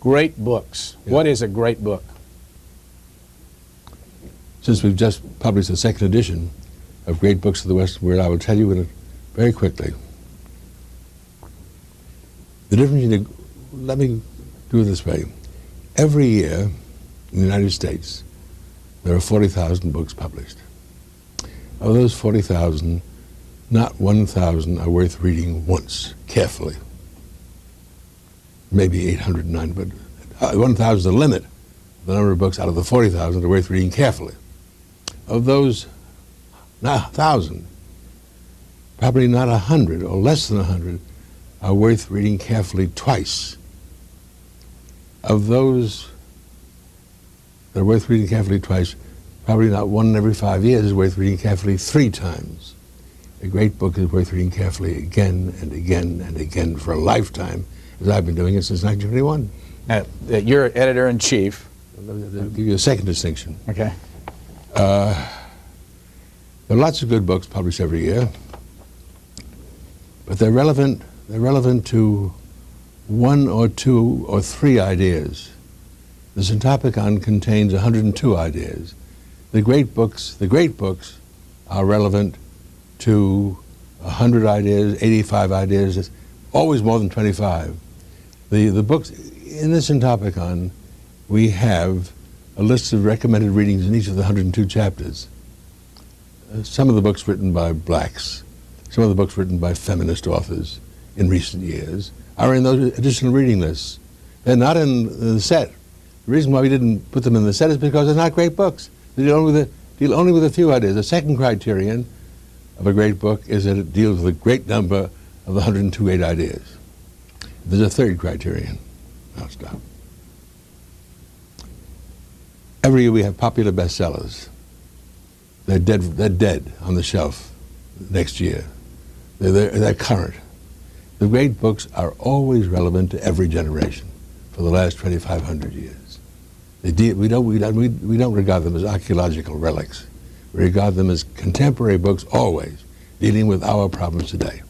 Great books. Yeah. What is a great book? Since we've just published the second edition of Great Books of the Western World, I will tell you very quickly. The difference, let me do it this way. Every year in the United States, there are 40,000 books published. Of those 40,000, not 1,000 are worth reading once, carefully. Maybe 809, but 1,000 is the limit. The number of books out of the 40,000 are worth reading carefully. Of those 1,000, probably not 100 or less than 100 are worth reading carefully twice. Of those that are worth reading carefully twice, probably not one in every 5 years is worth reading carefully 3 times. A great book is worth reading carefully again and again and again for a lifetime, as I've been doing it since 1921. You're editor-in-chief. I'll give you a second distinction. Okay. There are lots of good books published every year, but they're relevant to 1 or 2 or 3 ideas. The Syntopicon contains 102 ideas. The great books are relevant to 100 ideas, 85 ideas, always more than 25. The books in the Syntopicon, we have a list of recommended readings in each of the 102 chapters. Some of the books written by blacks, some of the books written by feminist authors in recent years are in those additional reading lists. They're not in the set. The reason why we didn't put them in the set is because they're not great books. They deal only with a few ideas. The second criterion of a great book is that it deals with a great number of the 102 great ideas. There's a third criterion. I'll stop. Every year we have popular bestsellers. They're dead on the shelf next year. They're current. The great books are always relevant to every generation for the last 2,500 years. We don't regard them as archaeological relics. We regard them as contemporary books always, dealing with our problems today.